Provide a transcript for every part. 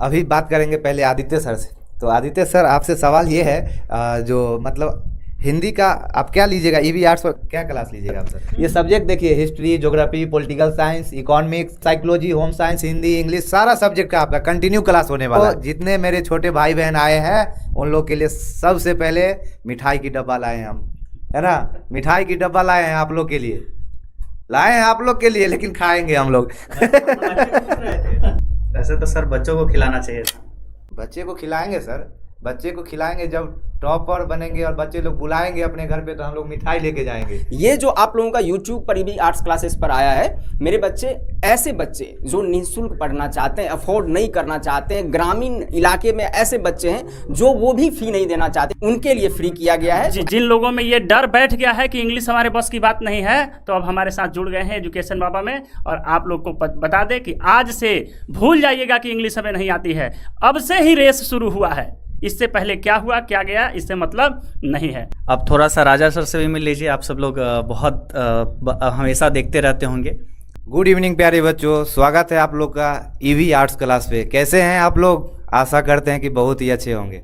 अभी बात करेंगे पहले आदित्य सर से। तो आदित्य सर, आपसे सवाल ये है, जो मतलब हिंदी का आप क्या लीजिएगा, ईवी आर्ट्स पर क्या क्लास लीजिएगा आप सर? ये सब्जेक्ट देखिए, history, geography, political science, economics, psychology, home science, Hindi, English, सारा सब्जेक्ट का आपका कंटिन्यू क्लास होने वाला है। जितने मेरे छोटे भाई बहन आए हैं उन लोग के लिए सबसे पहले मिठाई की डब्बा लाए हैं हम, है ना। मिठाई की डब्बा लाए हैं आप लोग के लिए, लाए हैं आप लोग के लिए, लेकिन खाएंगे हम लोग। वैसे तो सर बच्चों को खिलाना चाहिए था। बच्चे को खिलाएंगे सर, बच्चे को खिलाएंगे। जब टॉपर बनेंगे और बच्चे लोग बुलाएंगे अपने घर पे तो हम लोग मिठाई लेके जाएंगे। ये जो आप लोगों का YouTube पर ईवी आर्ट्स क्लासेस पर आया है, मेरे बच्चे, ऐसे बच्चे जो निःशुल्क पढ़ना चाहते हैं, अफोर्ड नहीं करना चाहते हैं, ग्रामीण इलाके में ऐसे बच्चे हैं जो वो भी फी नहीं देना चाहते, उनके लिए फ्री किया गया है। जिन लोगों में ये डर बैठ गया है कि इंग्लिश हमारे बस की बात नहीं है, तो अब हमारे साथ जुड़ गए हैं एजुकेशन बाबा में। और आप लोग को बता दें कि आज से भूल जाइएगा कि इंग्लिश हमें नहीं आती है, अब से ही रेस शुरू हुआ है। इससे पहले क्या हुआ क्या गया इससे मतलब नहीं है। अब थोड़ा सा राजा सर से भी मिल लीजिए। आप सब लोग बहुत हमेशा देखते रहते होंगे। गुड इवनिंग प्यारे बच्चों, स्वागत है आप लोग का ईवी आर्ट्स क्लास पे। कैसे हैं आप लोग? आशा करते हैं कि बहुत ही अच्छे होंगे।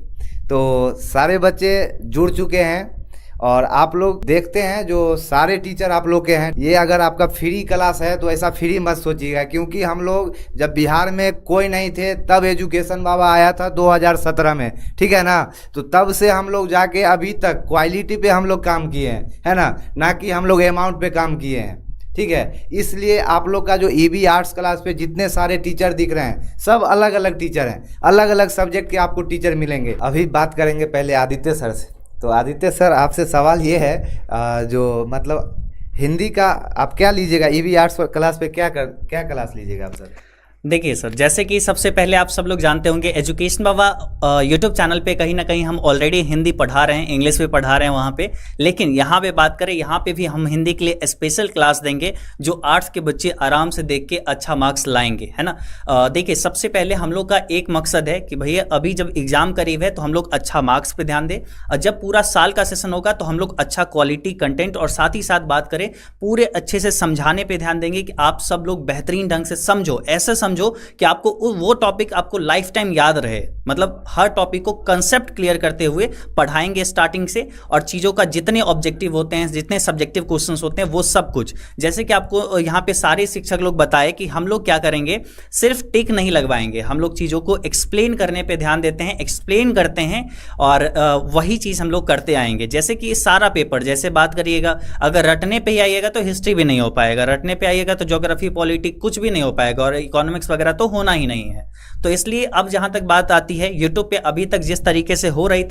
तो सारे बच्चे जुड़ चुके हैं और आप लोग देखते हैं जो सारे टीचर आप लोग के हैं। ये अगर आपका फ्री क्लास है तो ऐसा फ्री मत सोचिएगा, क्योंकि हम लोग जब बिहार में कोई नहीं थे तब एजुकेशन बाबा आया था 2017 में, ठीक है ना। तो तब से हम लोग जाके अभी तक क्वालिटी पे हम लोग काम किए हैं, है ना कि हम लोग अमाउंट पे काम किए हैं, ठीक है। इसलिए आप लोग का जो ईवी आर्ट्स क्लास पे जितने सारे टीचर दिख रहे हैं सब अलग अलग टीचर हैं, अलग अलग सब्जेक्ट के आपको टीचर मिलेंगे। अभी बात करेंगे पहले आदित्य सर से। तो आदित्य सर, आपसे सवाल ये है, जो मतलब हिंदी का आप क्या लीजिएगा, ईवी आर्ट्स क्लास पे क्या क्लास लीजिएगा आप सर? देखिए सर, जैसे कि सबसे पहले आप सब लोग जानते होंगे एजुकेशन बाबा यूट्यूब चैनल पे कहीं ना कहीं हम ऑलरेडी हिंदी पढ़ा रहे हैं, इंग्लिश भी पढ़ा रहे हैं वहाँ पे। लेकिन यहाँ पे बात करें, यहाँ पे भी हम हिंदी के लिए स्पेशल क्लास देंगे जो आर्ट्स के बच्चे आराम से देख के अच्छा मार्क्स लाएंगे, है ना। देखिए, सबसे पहले हम लोग का एक मकसद है कि भैया अभी जब एग्जाम करीब है तो हम लोग अच्छा मार्क्स पे ध्यान दें, और जब पूरा साल का सेशन होगा तो हम लोग अच्छा क्वालिटी कंटेंट और साथ ही साथ बात करें पूरे अच्छे से समझाने पर ध्यान देंगे कि आप सब लोग बेहतरीन ढंग से समझो, ऐसे समझो कि आपको वो टॉपिक आपको लाइफ टाइम याद रहे। मतलब हर टॉपिक को कंसेप्ट क्लियर करते हुए पढ़ाएंगे स्टार्टिंग से, और चीज़ों का जितने ऑब्जेक्टिव होते हैं, जितने सब्जेक्टिव क्वेश्चंस होते हैं, वो सब कुछ जैसे कि आपको यहाँ पे सारे शिक्षक लोग बताए कि हम लोग क्या करेंगे, सिर्फ टिक नहीं लगवाएंगे, हम लोग चीज़ों को एक्सप्लेन करने पे ध्यान देते हैं, एक्सप्लेन करते हैं और वही चीज़ हम लोग करते आएंगे। जैसे कि सारा पेपर, जैसे बात करिएगा, अगर रटने पे ही आइएगा तो हिस्ट्री भी नहीं हो पाएगा, रटने पे आइएगा तो ज्योग्राफी, पॉलिटिक्स कुछ भी नहीं हो पाएगा, और इकोनॉमिक्स वगैरह तो होना ही नहीं है। तो इसलिए अब जहां तक बात आती है, यूट्यूब पे अभी तक जिस तरीके से हो रही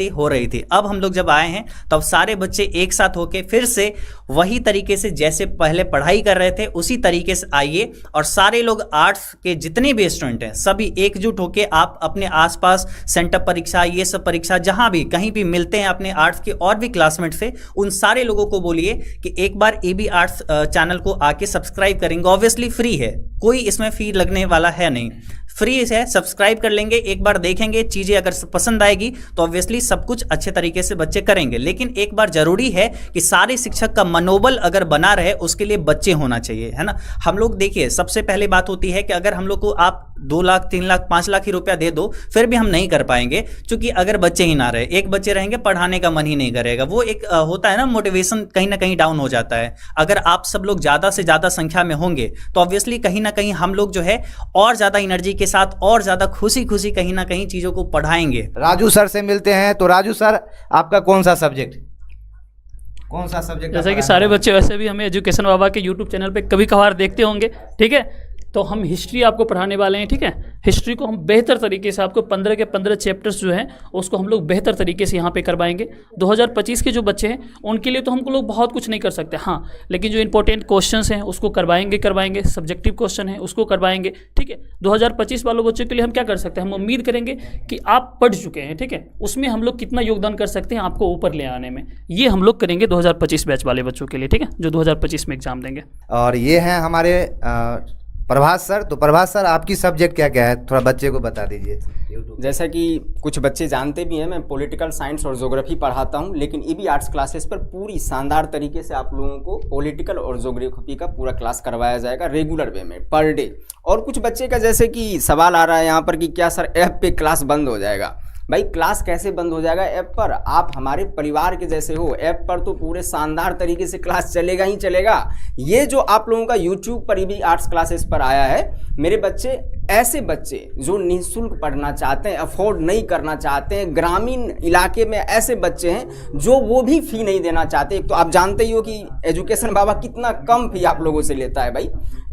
थी, अब हम लोग जब आए हैं तब सारे बच्चे एक साथ होके फिर से वही तरीके से जैसे पहले पढ़ाई कर रहे थे उसी तरीके से आइए, और सारे लोग आर्ट्स के जितने भी स्टूडेंट हैं सभी एकजुट होके आप अपने आसपास सेंटर परीक्षा, ये सब परीक्षा जहां भी कहीं भी मिलते हैं अपने आर्ट्स के और भी क्लासमेट से, उन सारे लोगों को बोलिए कि एक बार ईवी आर्ट्स चैनल को आके सब्सक्राइब करेंगे। ऑब्वियसली फ्री है, कोई इसमें फी लगने वाला है नहीं, फ्री है, सब्सक्राइब कर लेंगे, एक बार देखेंगे, चीज़ें अगर पसंद आएगी तो ऑब्वियसली सब कुछ अच्छे तरीके से बच्चे करेंगे। लेकिन एक बार जरूरी है कि सारे शिक्षक का मनोबल अगर बना रहे उसके लिए बच्चे होना चाहिए, है ना। हम लोग देखिए, सबसे पहले बात होती है कि अगर हम लोग को आप 2 लाख 3 लाख 5 लाख ही रुपया दे दो फिर भी हम नहीं कर पाएंगे, क्योंकि अगर बच्चे ही ना रहे, एक बच्चे रहेंगे पढ़ाने का मन ही नहीं करेगा, वो एक होता है ना, मोटिवेशन कहीं ना कहीं डाउन हो जाता है। अगर आप सब लोग ज़्यादा से ज़्यादा संख्या में होंगे तो ऑब्वियसली कहीं ना कहीं हम लोग जो है और ज़्यादा एनर्जी के साथ और ज़्यादा खुशी कहीं ना कहीं चीज़ों को पढ़ाएंगे। राजू सर से मिलते हैं। तो राजू सर, आपका कौन सा सब्जेक्ट? जैसे कि सारे बच्चे वैसे भी हमें एजुकेशन बाबा के यूट्यूब चैनल पे कभी कभार देखते होंगे, ठीक है। तो हम हिस्ट्री आपको पढ़ाने वाले हैं, ठीक है। हिस्ट्री को हम बेहतर तरीके से आपको 15 के 15 चैप्टर्स जो हैं उसको हम लोग बेहतर तरीके से यहाँ पे करवाएंगे। 2025 के जो बच्चे हैं उनके लिए तो हम लोग बहुत कुछ नहीं कर सकते, हाँ, लेकिन जो इंपॉर्टेंट क्वेश्चंस हैं उसको करवाएंगे, सब्जेक्टिव क्वेश्चन है उसको करवाएंगे, ठीक है। 2025 वालों बच्चों के लिए हम क्या कर सकते हैं, हम उम्मीद करेंगे कि आप पढ़ चुके हैं, ठीक है, उसमें हम लोग कितना योगदान कर सकते हैं आपको ऊपर ले आने में, ये हम लोग करेंगे 2025 बैच वाले बच्चों के लिए, ठीक है, जो 2025 में एग्जाम देंगे। और ये हैं हमारे प्रभास सर, तो प्रभास सर आपकी सब्जेक्ट क्या क्या है, थोड़ा बच्चे को बता दीजिए। जैसा कि कुछ बच्चे जानते भी हैं, मैं पॉलिटिकल साइंस और ज्योग्राफी पढ़ाता हूं, लेकिन ईवी आर्ट्स क्लासेस पर पूरी शानदार तरीके से आप लोगों को पॉलिटिकल और ज्योग्राफी का पूरा क्लास करवाया जाएगा रेगुलर वे में पर डे। और कुछ बच्चे का जैसे कि सवाल आ रहा है यहाँ पर कि क्या सर ऐप पे क्लास बंद हो जाएगा। भाई क्लास कैसे बंद हो जाएगा ऐप पर, आप हमारे परिवार के जैसे हो, ऐप पर तो पूरे शानदार तरीके से क्लास चलेगा ही चलेगा। ये जो आप लोगों का यूट्यूब पर ईवी आर्ट्स क्लासेस पर आया है, मेरे बच्चे ऐसे बच्चे जो निःशुल्क पढ़ना चाहते हैं, अफोर्ड नहीं करना चाहते हैं, ग्रामीण इलाके में ऐसे बच्चे हैं जो वो भी फ़ी नहीं देना चाहते। एक तो आप जानते ही हो कि एजुकेशन बाबा कितना कम फ़ी आप लोगों से लेता है भाई,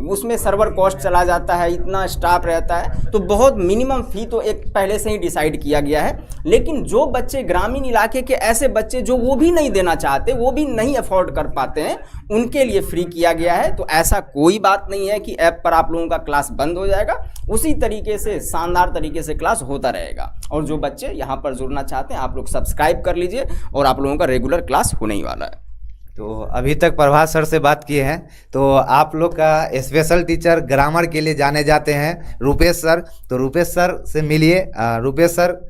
उसमें सर्वर कॉस्ट चला जाता है, इतना स्टाफ रहता है, तो बहुत मिनिमम फ़ी तो एक पहले से ही डिसाइड किया गया है। लेकिन जो बच्चे ग्रामीण इलाके के ऐसे बच्चे जो वो भी नहीं देना चाहते, वो भी नहीं अफोर्ड कर पाते हैं, उनके लिए फ्री किया गया है। तो ऐसा कोई बात नहीं है कि ऐप पर आप लोगों का क्लास बंद हो जाएगा, उसी तरीके से शानदार तरीके से क्लास होता रहेगा। और जो बच्चे यहाँ पर जुड़ना चाहते हैं, आप लोग सब्सक्राइब कर लीजिए और आप लोगों का रेगुलर क्लास होने ही वाला है। तो अभी तक प्रभास सर से बात किए हैं, तो आप लोग का स्पेशल टीचर ग्रामर के लिए जाने जाते हैं रुपेश सर, तो रुपेश सर से मिलिए। रुपेश सर।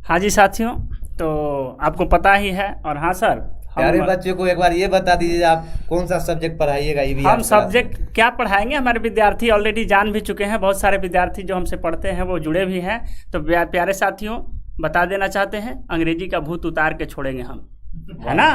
हाँ जी साथियों, तो आपको पता ही है। और हाँ सर, प्यारे बच्चों को एक बार ये बता दीजिए आप कौन सा सब्जेक्ट पढ़ाइएगा। हम सब्जेक्ट क्या पढ़ाएंगे, हमारे विद्यार्थी ऑलरेडी जान भी चुके हैं, बहुत सारे विद्यार्थी जो हमसे पढ़ते हैं वो जुड़े भी हैं। तो प्यारे साथियों, बता देना चाहते हैं, अंग्रेजी का भूत उतार के छोड़ेंगे हम, है ना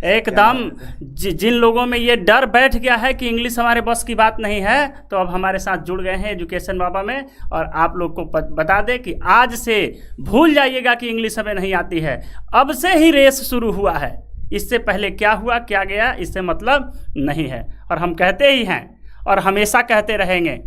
एकदम। जिन लोगों में ये डर बैठ गया है कि इंग्लिश हमारे बस की बात नहीं है, तो अब हमारे साथ जुड़ गए हैं एजुकेशन बाबा में। और आप लोग को बता दें कि आज से भूल जाइएगा कि इंग्लिश हमें नहीं आती है, अब से ही रेस शुरू हुआ है। इससे पहले क्या हुआ क्या गया इससे मतलब नहीं है। और हम कहते ही हैं और हमेशा कहते रहेंगे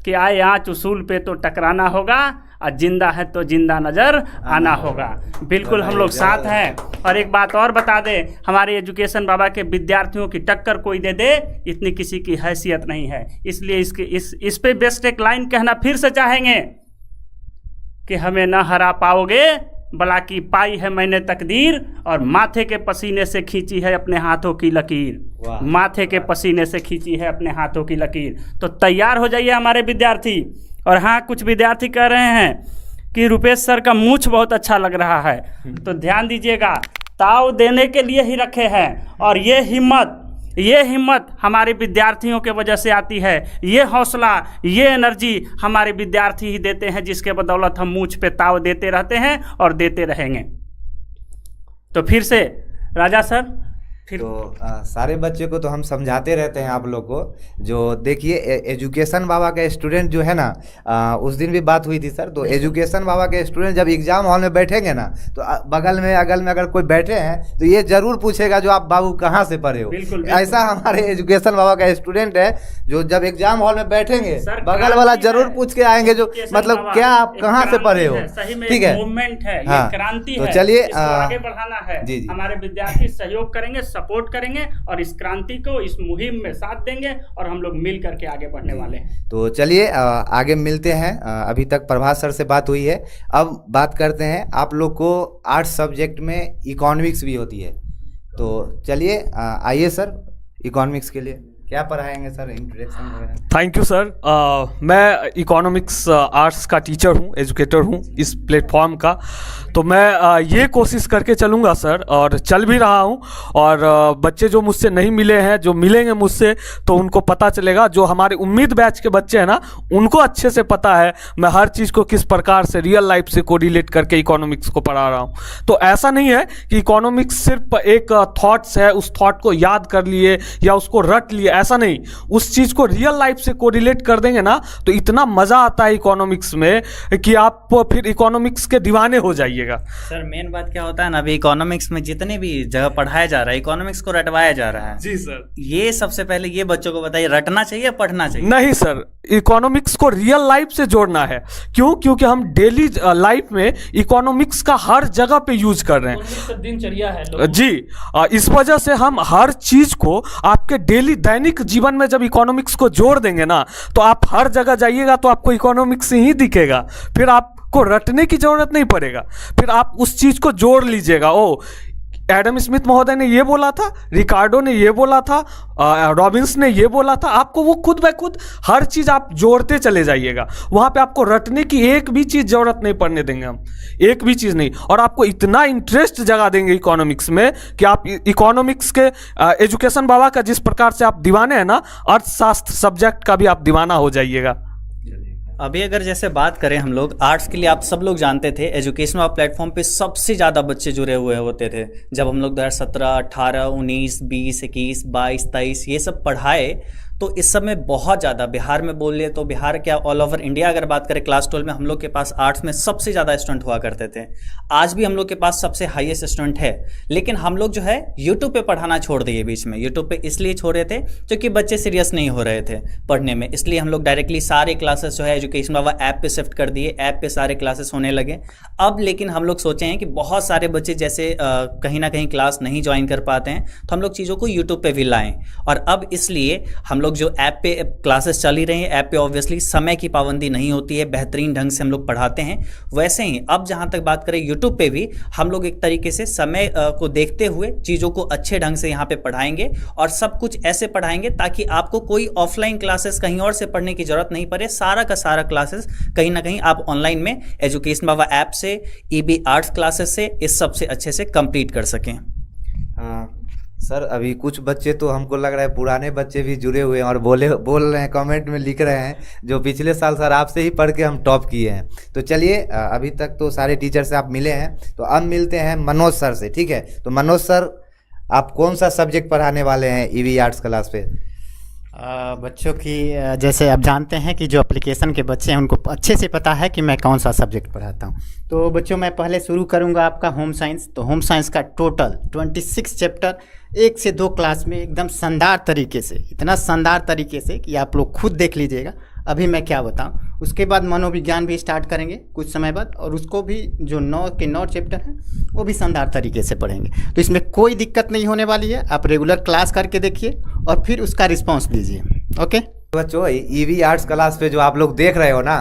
कि आए आँच उसूल पे तो टकराना होगा, और जिंदा है तो जिंदा नज़र आना होगा। बिल्कुल हम लोग साथ हैं। और एक बात और बता दें, हमारे एजुकेशन बाबा के विद्यार्थियों की टक्कर कोई दे दे, इतनी किसी की हैसियत नहीं है। इसलिए इस पे बेस्ट एक लाइन कहना फिर से चाहेंगे कि हमें न हरा पाओगे, भला की पाई है मैंने तकदीर, और माथे के पसीने से खींची है अपने हाथों की लकीर। माथे के पसीने से खींची है अपने हाथों की लकीर। तो तैयार हो जाइए हमारे विद्यार्थी। और हाँ, कुछ विद्यार्थी कह रहे हैं कि रुपेश सर का मूंछ बहुत अच्छा लग रहा है, तो ध्यान दीजिएगा, ताव देने के लिए ही रखे हैं। और ये हिम्मत हमारे विद्यार्थियों के वजह से आती है। ये हौसला, ये एनर्जी हमारे विद्यार्थी ही देते हैं, जिसके बदौलत हम मूंछ पे ताव देते रहते हैं और देते रहेंगे। तो फिर से राजा सर, तो सारे बच्चे को तो हम समझाते रहते हैं आप लोग को। जो देखिए एजुकेशन बाबा का स्टूडेंट जो है ना, उस दिन भी बात हुई थी सर, तो एजुकेशन बाबा के स्टूडेंट जब एग्जाम हॉल में बैठेंगे ना, तो बगल में अगल में अगर कोई बैठे हैं तो ये जरूर पूछेगा जो आप बाबू कहाँ से पढ़े हो। बिल्कुल। ऐसा हमारे एजुकेशन बाबा का स्टूडेंट है, जो जब एग्जाम हॉल में बैठेंगे बगल वाला जरूर पूछ के आएंगे जो मतलब क्या आप कहाँ से पढ़े हो। ठीक है, मूवमेंट है, हाँ, ये क्रांति तो है, चलिए आगे बढ़ाना है। जी। हमारे विद्यार्थी सहयोग करेंगे, सपोर्ट करेंगे और इस क्रांति को, इस मुहिम में साथ देंगे और हम लोग मिल करके आगे बढ़ने वाले हैं। तो चलिए आगे मिलते हैं। अभी तक प्रभास सर से बात हुई है, अब बात करते हैं आप लोग को आर्ट्स सब्जेक्ट में इकोनॉमिक्स भी होती है, तो चलिए आइए सर, इकोनॉमिक्स के लिए क्या पढ़ाएंगे सर, इंट्रोडक्शन वगैरह। Thank you sir. मैं इकोनॉमिक्स आर्ट्स का टीचर हूँ, एजुकेटर हूँ इस प्लेटफॉर्म का। तो मैं ये कोशिश करके चलूँगा सर, और चल भी रहा हूँ। और बच्चे जो मुझसे नहीं मिले हैं, जो मिलेंगे मुझसे, तो उनको पता चलेगा। जो हमारे उम्मीद बैच के बच्चे हैं ना, उनको अच्छे से पता है मैं हर चीज़ को किस प्रकार से रियल लाइफ से कोरिलेट करके इकोनॉमिक्स को पढ़ा रहा हूँ। तो ऐसा नहीं है कि इकोनॉमिक्स सिर्फ एक थॉट्स है, उस थॉट को याद कर लिए या उसको रट लिए, ऐसा नहीं। उस चीज़ को रियल लाइफ से कोरिलेट कर देंगे ना, तो इतना मज़ा आता है इकोनॉमिक्स में कि आप फिर इकोनॉमिक्स के दीवाने हो जाइएगा। सर मेन बात क्या होता है ना, अभी इकोनॉमिक्स में जितने भी जगह पढ़ाया जा रहा है, इकोनॉमिक्स को रटवाया जा रहा है। जी सर। ये सबसे पहले ये बच्चों को बताइए, रटना चाहिए पढ़ना चाहिए? नहीं सर, इकोनॉमिक्स को रियल लाइफ से जोड़ना है। क्यों? क्योंकि हम डेली लाइफ में इकोनॉमिक्स का हर जगह पे यूज कर रहे हैं, दिनचर्या है जी। इस वजह से हम हर चीज को आपके डेली दैनिक जीवन में जब इकोनॉमिक्स को जोड़ देंगे ना, तो आप हर जगह जाइएगा तो आपको इकोनॉमिक्स ही दिखेगा। फिर आपको रटने की जरूरत नहीं पड़ेगा, फिर आप उस चीज को जोड़ लीजिएगा। ओ एडम स्मिथ महोदय ने ये बोला था, रिकार्डो ने ये बोला था, रॉबिन्स ने ये बोला था। आपको वो खुद ब खुद हर चीज़ आप जोड़ते चले जाइएगा, वहाँ पे आपको रटने की एक भी चीज़ ज़रूरत नहीं पड़ने देंगे हम, एक भी चीज़ नहीं। और आपको इतना इंटरेस्ट जगा देंगे इकोनॉमिक्स में कि आप इकोनॉमिक्स के एजुकेशन बाबा का जिस प्रकार से आप दीवाने हैं ना, अर्थशास्त्र सब्जेक्ट का भी आप दीवाना हो जाइएगा। अभी अगर जैसे बात करें हम लोग आर्ट्स के लिए, आप सब लोग जानते थे एजुकेशन वाला प्लेटफॉर्म पे सबसे ज़्यादा बच्चे जुड़े हुए होते थे। जब हम लोग 2017, 18, 19, 20, 21, 22, 23 ये सब पढ़ाए तो इस समय बहुत ज़्यादा, बिहार में बोल ले तो बिहार क्या ऑल ओवर इंडिया अगर बात करें, क्लास 12 में हम लोग के पास आर्ट्स में सबसे ज़्यादा स्टूडेंट हुआ करते थे। आज भी हम लोग के पास सबसे हाईएस्ट स्टूडेंट है, लेकिन हम लोग जो है यूट्यूब पे पढ़ाना छोड़ दिए बीच में। यूट्यूब पे इसलिए छोड़े थे क्योंकि बच्चे सीरियस नहीं हो रहे थे पढ़ने में, इसलिए हम लोग डायरेक्टली सारे क्लासेस जो है एजुकेशन बाबा ऐप पे शिफ्ट कर दिए, ऐप पे सारे क्लासेस होने लगे। अब लेकिन हम लोग सोचे हैं कि बहुत सारे बच्चे जैसे कहीं ना कहीं क्लास नहीं ज्वाइन कर पाते हैं, तो हम लोग चीज़ों को यूट्यूब पे भी लाएं। और अब इसलिए हम लोग जो ऐप पे क्लासेस चल ही रही हैं, ऐप पे ऑब्वियसली समय की पाबंदी नहीं होती है, बेहतरीन ढंग से हम लोग पढ़ाते हैं। वैसे ही अब जहाँ तक बात करें यूट्यूब पे भी हम लोग एक तरीके से समय को देखते हुए चीज़ों को अच्छे ढंग से यहाँ पे पढ़ाएंगे और सब कुछ ऐसे पढ़ाएंगे ताकि आपको कोई ऑफलाइन क्लासेस कहीं और से पढ़ने की जरूरत नहीं पड़े। सारा का सारा क्लासेस कहीं ना कहीं आप ऑनलाइन में एजुकेशन बाबा ऐप से, EB आर्ट्स क्लासेस से इस सबसे अच्छे से कंप्लीट कर सकें। सर अभी कुछ बच्चे तो हमको लग रहा है पुराने बच्चे भी जुड़े हुए हैं और बोल रहे हैं, कमेंट में लिख रहे हैं जो पिछले साल सर आपसे ही पढ़ के हम टॉप किए हैं। तो चलिए अभी तक तो सारे टीचर से आप मिले हैं, तो अब मिलते हैं मनोज सर से, ठीक है। तो मनोज सर आप कौन सा सब्जेक्ट पढ़ाने वाले हैं EV आर्ट्स क्लास पे? बच्चों की जैसे आप जानते हैं कि जो एप्लीकेशन के बच्चे हैं उनको अच्छे से पता है कि मैं कौन सा सब्जेक्ट पढ़ाता हूं। तो बच्चों मैं पहले शुरू करूंगा आपका होम साइंस। तो होम साइंस का टोटल 26 चैप्टर 1 से 2 क्लास में एकदम शानदार तरीके से, इतना शानदार तरीके से कि आप लोग खुद देख लीजिएगा अभी मैं क्या बताऊं। उसके बाद मनोविज्ञान भी स्टार्ट करेंगे कुछ समय बाद, और उसको भी जो 9 के 9 चैप्टर हैं वो भी शानदार तरीके से पढ़ेंगे। तो इसमें कोई दिक्कत नहीं होने वाली है, आप रेगुलर क्लास करके देखिए और फिर उसका रिस्पॉन्स दीजिए। ओके बच्चों EV आर्ट्स क्लास पे जो आप लोग देख रहे हो ना,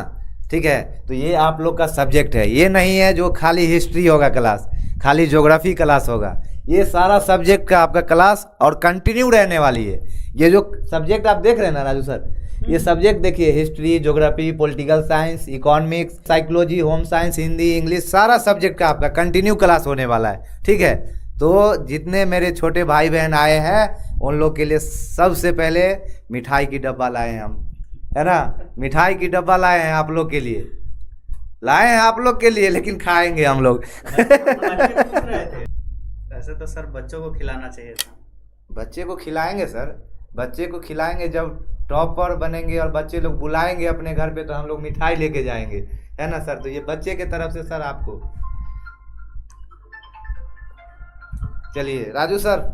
ठीक है, तो ये आप लोग का सब्जेक्ट है। ये नहीं है जो खाली हिस्ट्री होगा क्लास, खाली ज्योग्राफी क्लास होगा, ये सारा सब्जेक्ट का आपका क्लास और कंटिन्यू रहने वाली है। ये जो सब्जेक्ट आप देख रहे हैं ना राजू सर, ये सब्जेक्ट देखिए, history, geography, political science, economics, psychology, home science, Hindi, English, सारा सब्जेक्ट का आपका कंटिन्यू क्लास होने वाला है, ठीक है। तो जितने मेरे छोटे भाई बहन आए हैं उन लोग के लिए सबसे पहले मिठाई की डब्बा लाए हैं हम, है ना, मिठाई की डब्बा लाए हैं आप लोग के लिए, लाए हैं आप लोग के लिए, लेकिन खाएंगे हम लोग। वैसे तो सर बच्चों को खिलाना चाहिए था। बच्चे को खिलाएंगे सर, बच्चे को खिलाएंगे जब टॉपर बनेंगे और बच्चे लोग बुलाएंगे अपने घर पे तो हम लोग मिठाई लेके जाएंगे, है ना सर। तो ये बच्चे के तरफ से सर आपको। चलिए राजू सर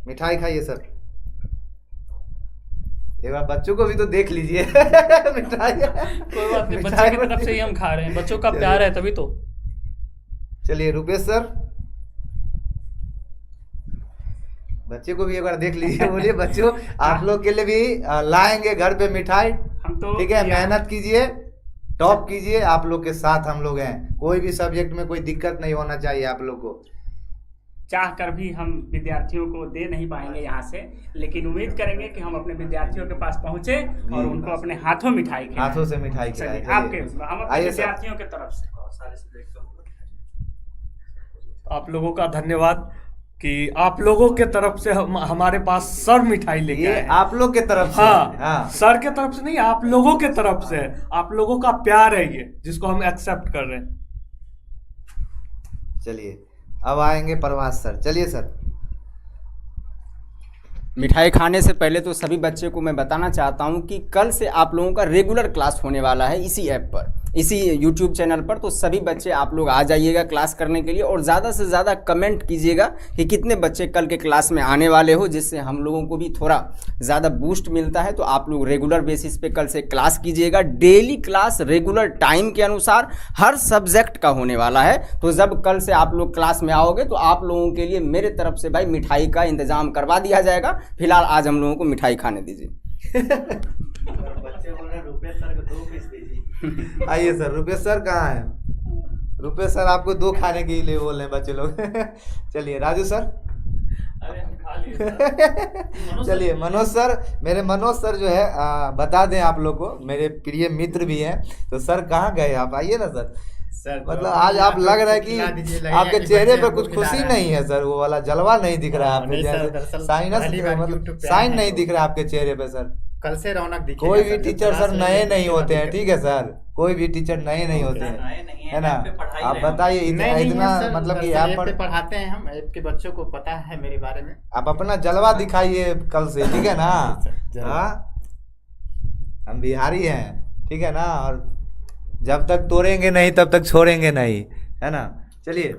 मिठाई खाइए सर, एक बार बच्चों को भी तो देख लीजिए। मिठाई कोई बात नहीं, बच्चे की तरफ से ही हम खा रहे हैं, बच्चों का प्यार है तभी तो। चलिए रुपेश सर बच्चे को भी एक बार देख लीजिए। बोलिए बच्चों आप लोग के लिए भी लाएंगे घर पे मिठाई, हम तो ठीक है। मेहनत कीजिए, टॉप कीजिए, आप लोग के साथ हम लोग हैं। कोई भी सब्जेक्ट में कोई दिक्कत नहीं होना चाहिए आप लोग को। चाह कर भी हम विद्यार्थियों को दे नहीं पाएंगे यहाँ से, लेकिन उम्मीद करेंगे कि हम अपने विद्यार्थियों के पास पहुँचे और उनको अपने हाथों मिठाई खिलाएं। हाथों से मिठाई खिलाएं। चलिए, आपके हम अपने आइए सर। विद्यार्थियों के तरफ से आप लोगों का धन्यवाद कि आप लोगों के तरफ से हमारे पास सर मिठाई लेके ये आए। आप लोग के तरफ से, हाँ, सर के तरफ से नहीं, आप लोगों के तरफ से, आप लोगों का प्यार है ये, जिसको हम एक्सेप्ट कर रहे हैं। चलिए अब आएंगे प्रभास सर, चलिए सर। मिठाई खाने से पहले तो सभी बच्चे को मैं बताना चाहता हूं कि कल से आप लोगों का रेगुलर क्लास होने वाला है इसी ऐप पर, इसी यूट्यूब चैनल पर। तो सभी बच्चे आप लोग आ जाइएगा क्लास करने के लिए और ज़्यादा से ज़्यादा कमेंट कीजिएगा कि कितने बच्चे कल के क्लास में आने वाले हो, जिससे हम लोगों को भी थोड़ा ज़्यादा बूस्ट मिलता है। तो आप लोग रेगुलर बेसिस पे कल से क्लास कीजिएगा। डेली क्लास रेगुलर टाइम के अनुसार हर सब्जेक्ट का होने वाला है। तो जब कल से आप लोग क्लास में आओगे तो आप लोगों के लिए मेरे तरफ से भाई मिठाई का इंतजाम करवा दिया जाएगा। फिलहाल आज हम लोगों को मिठाई खाने दीजिए। बच्चे बोल रहे रुपेश सर को 2 पीस दीजिए। आइए सर, रुपेश सर कहाँ हैं? रुपेश सर आपको 2 खाने के लिए बोल रहे हैं बच्चे लोग। चलिए राजू सर। अरे हम खा लिए सर। चलिए मनोज सर, मेरे मनोज सर जो है बता दें आप लोग को, मेरे प्रिय मित्र भी हैं। तो सर कहाँ गए आप, आइए ना सर। मतलब आज आप लग रहा है कि आपके चेहरे पर कुछ खुशी नहीं है सर, वो वाला जलवा नहीं दिख रहा है आपके जैसे साइनस, मतलब साइन नहीं दिख रहा है आपके चेहरे पे सर। कल से रौनक दिखेगा। कोई भी टीचर सर नए नहीं होते हैं, ठीक है सर, कोई भी टीचर नए नहीं होते हैं, है ना। आप बताइए इतना मतलब कि यहाँ पर पढ़ाते हैं हम, ऐप के बच्चों को पता है मेरे बारे में। आप अपना जलवा दिखाइए कल से, ठीक है ना। हाँ हम बिहारी हैं, ठीक है ना, और जब तक तोड़ेंगे नहीं तब तक छोड़ेंगे नहीं, है ना। चलिए